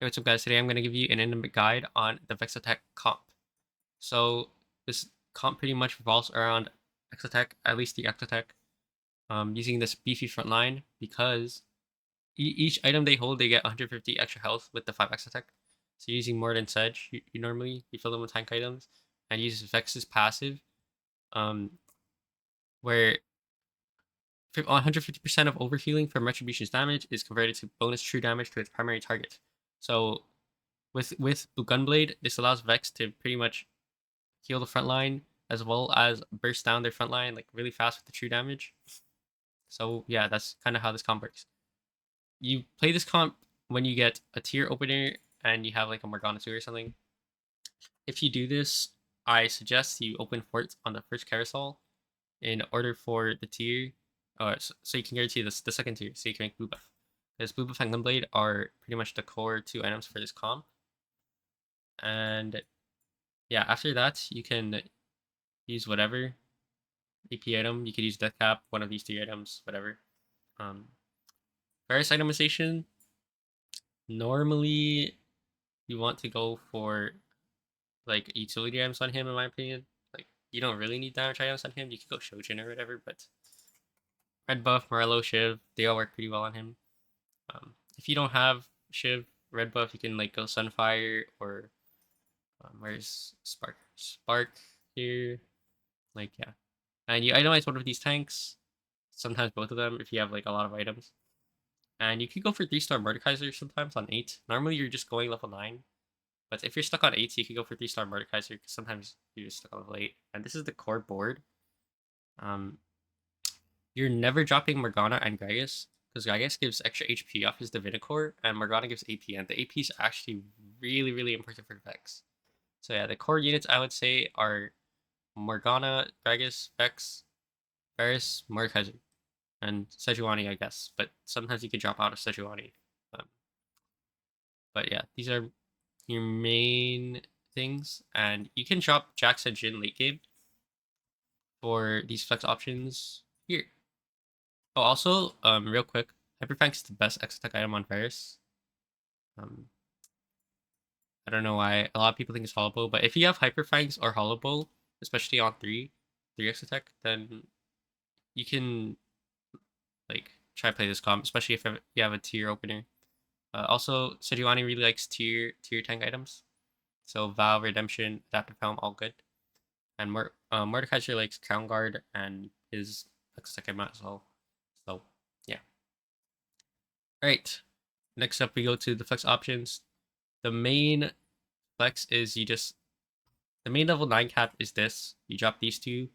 Hey, what's up guys? Today I'm going to give you an in-depth guide on the Vexotech comp. So this comp pretty much revolves around Exotech, at least the Exotech, using this beefy front line because each item they hold, they get 150 extra health with the 5 Exotech. So using more than Sedge, you normally you fill them with tank items and use Vex's passive, um, where 150% of overhealing from Retribution's damage is converted to bonus true damage to its primary target. So with Gunblade, this allows Vex to pretty much heal the front line as well as burst down their front line like really fast with the true damage. So yeah, that's kind of how this comp works. You play this comp when you get a tier opener and you have like a Morgana 2 or something. If you do this, I suggest you open forts on the first carousel in order for the tier, so you can guarantee the second tier, so you can make blue buff. Because blue buff and Gunblade are pretty much the core 2 items for this comp. And yeah, after that, you can use whatever AP item. You could use Death Cap, one of these 3 items, whatever. Um, Various itemization. Normally, you want to go for like utility items on him, in my opinion. Like you don't really need damage items on him. You could go Shojin or whatever, but Red Buff, Morello, Shiv, they all work pretty well on him. If you don't have Shiv, Red Buff, you can like go Sunfire or where's Spark? Spark here. Like yeah, and you itemize one of these tanks. Sometimes both of them if you have like a lot of items. And you could go for 3-star Mordekaiser sometimes on 8. Normally you're just going level 9. But if you're stuck on 8, you could go for 3-star Mordekaiser because sometimes you're just stuck on level 8. And this is the core board. Um, you're never dropping Morgana and Gragas because Gragas gives extra HP off his Divinicore and Morgana gives AP. And the AP is actually really, really important for Vex. So yeah, the core units I would say are Morgana, Gragas, Vex, Varus, Mordekaiser, and Sejuani, I guess. But sometimes you could drop out of Sejuani. Um, but yeah, these are your main things, and you can drop Jax and Jin late game for these flex options here. Oh, also, real quick, Hyperfang is the best Exotech item on Varus. Um, I don't know why a lot of people think it's Hollow Bow, but if you have Hyperfangs or Hollow Bow, especially on three Exotech, then you can like try play this comp, especially if you have a tier opener. Also, Sejuani really likes tier tank items, so Vow, Redemption, Adaptive Helm, all good. And Mordekaiser likes Crown Guard and his second mount as well. So yeah. Alright. Next up we go to the flex options. The main flex is the main level 9 cap is this. You drop these two.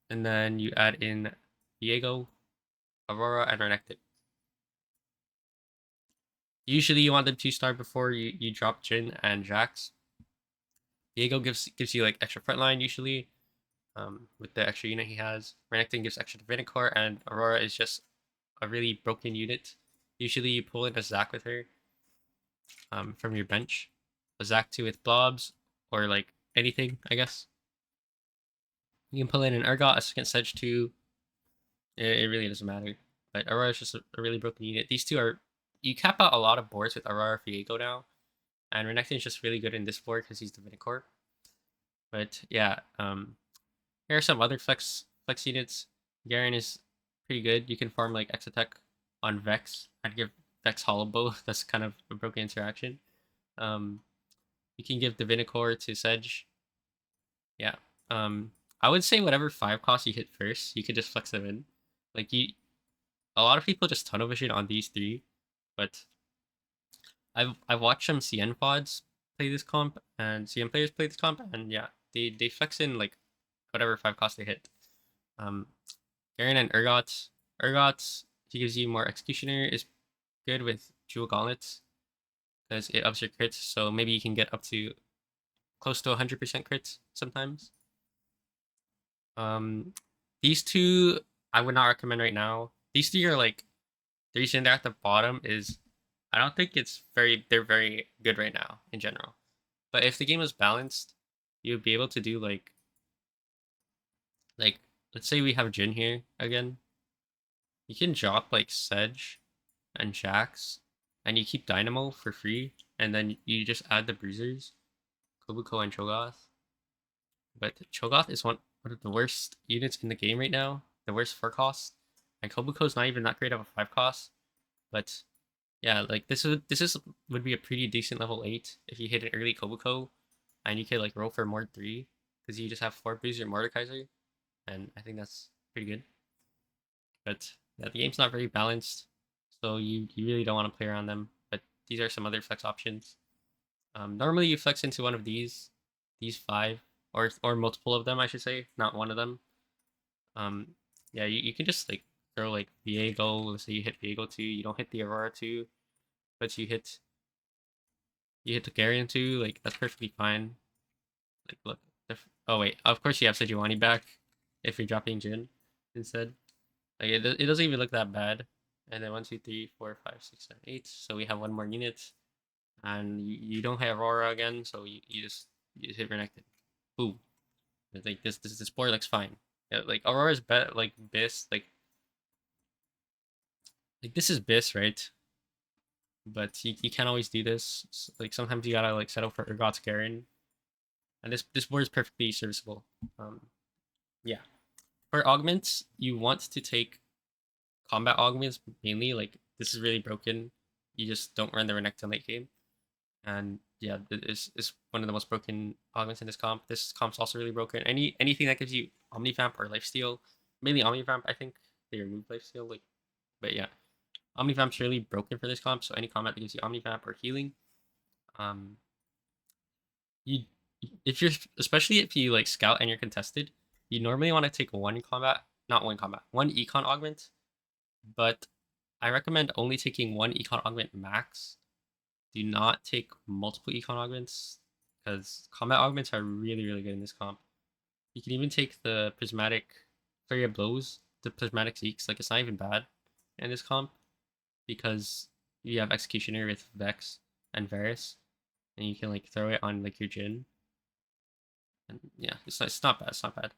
And then you add in Diego, Aurora, and Renekton. Usually you want them 2-star before you drop Jin and Jax. Diego gives you like extra frontline usually, with the extra unit he has. Renekton gives extra Divinicore, and Aurora is just a really broken unit. Usually you pull in a Zac with her, from your bench. A Zac 2 with blobs, or like anything, I guess. You can pull in an Urgot, a second Sedge 2. It really doesn't matter. But Aurora is just a really broken unit. These two are... You cap out a lot of boards with Aurora Fiego now. And Renekton is just really good in this board because he's Divinicore. But yeah, here are some other flex units. Garen is pretty good. You can farm like Exotech on Vex. I'd give Vex Hollow Bow. That's kind of a broken interaction. You can give Divinicore to Sedge. Yeah. I would say whatever 5 costs you hit first, you could just flex them in. Like a lot of people just tunnel vision on these 3, but I've watched some CN pods play this comp and CN players play this comp, and yeah, they flex in like whatever 5 costs they hit. Garen and Urgot. Urgot, he gives you more Executioner, is good with Jewel Gauntlets because it ups your crits, so maybe you can get up to close to 100% crits sometimes. These two I would not recommend right now. These 3 are like, the reason they're at the bottom is I don't think they're very good right now in general. But if the game was balanced, you would be able to do like let's say we have Jin here again. You can drop like Sedge and Jax and you keep Dynamo for free, and then you just add the bruisers, Kobuko and Cho'Gath. But Cho'Gath is one of the worst units in the game right now, the worst for cost, and Kobuko's not even that great of a 5 cost. But yeah, like would be a pretty decent level 8 if you hit an early Kobuko, and you could like roll for Mord 3 because you just have 4 booster Mordekaiser, and I think that's pretty good. But yeah, the game's not very balanced, so you really don't want to play around them. But these are some other flex options. Normally you flex into one of these 5, or multiple of them, I should say, not one of them. Yeah, you can just like throw like Viego. Let's say you hit Viego 2, you don't hit the Aurora 2, but you hit the Garion 2. Like that's perfectly fine. Like look, oh wait, of course you have Sejuani back if you're dropping Jin instead. Like it doesn't even look that bad. And then 1, 2, 3, 4, 5, 6, 7, 8. So we have one more unit, and you don't have Aurora again, so you hit Renekton. Boom. Like this board looks fine. Yeah, like Aurora's bet like Biss, like this is Biss, right? But you can't always do this. Like sometimes you gotta like settle for Urgot's Garen, and this board is perfectly serviceable. Yeah. For augments, you want to take combat augments mainly. Like this is really broken. You just don't run the Renekton late game, and yeah, this is one of the most broken augments in this comp. This comp's also really broken. Anything that gives you Omnivamp or Lifesteal, mainly Omnivamp, I think they removed Lifesteal. Like, but yeah, Omnivamp's really broken for this comp. So any combat that gives you Omnivamp or healing, um, you if you're especially if you like scout and you're contested, you normally want to take one econ augment, but I recommend only taking one econ augment max. Do not take multiple econ augments because combat augments are really good in this comp. You can even take the prismatic flurry of blows, the prismatic Zeeks. Like it's not even bad in this comp because you have executioner with Vex and Varus, and you can like throw it on like your Jin. And yeah, it's not bad. It's not bad.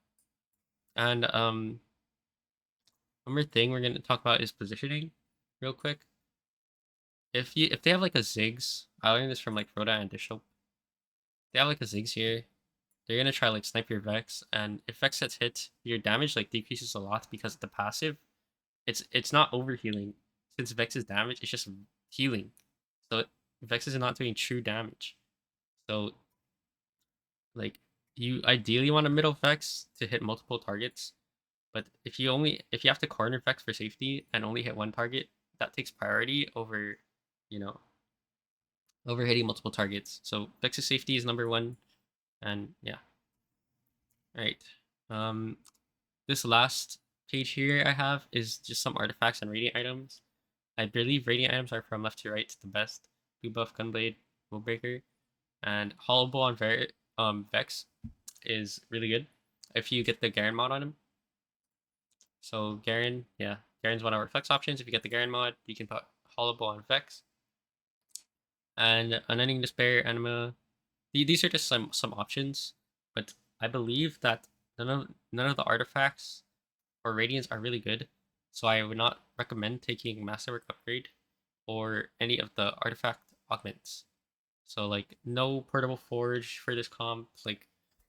And one more thing we're gonna talk about is positioning, real quick. If they have like a Ziggs, I learned this from like Rhoda and Dishop. They have like a Ziggs here. They're gonna try like snipe your Vex, and if Vex gets hit, your damage like decreases a lot because the passive, it's not over healing. Since Vex's damage, it's just healing. So Vex is not doing true damage. So like you ideally want a middle Vex to hit multiple targets, but if you have to corner Vex for safety and only hit one target, that takes priority over, you know, over hitting multiple targets. So Vex's safety is number one, and yeah. All right. Um, this last page here I have is just some artifacts and radiant items. I believe radiant items are from left to right the best. Blue buff, Gunblade, Willbreaker, and Hollow Bow on Vex is really good if you get the Garen mod on him. So Garen, yeah, Garen's one of our flex options. If you get the Garen mod, you can put Hollow Bow on Vex. And Unending Despair, Anima. These are just some options, but I believe that none of the artifacts or radiants are really good. So I would not recommend taking Masterwork Upgrade or any of the artifact augments. So like no portable forge for this comp. Like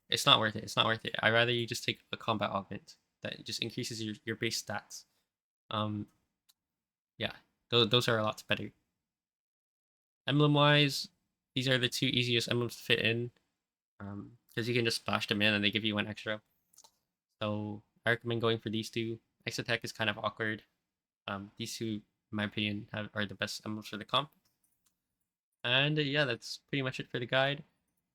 it's not worth it. It's not worth it. I'd rather you just take a combat augment that just increases your base stats. Um, yeah, those are a lot better. Emblem wise, these are the two easiest emblems to fit in. Because you can just splash them in and they give you one extra. So I recommend going for these two. Vexotech is kind of awkward. These two, in my opinion, are the best emblems for the comp. And yeah, that's pretty much it for the guide.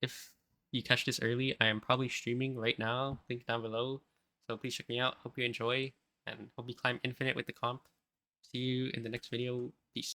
If you catch this early, I am probably streaming right now. Link down below. So please check me out. Hope you enjoy and hope you climb infinite with the comp. See you in the next video.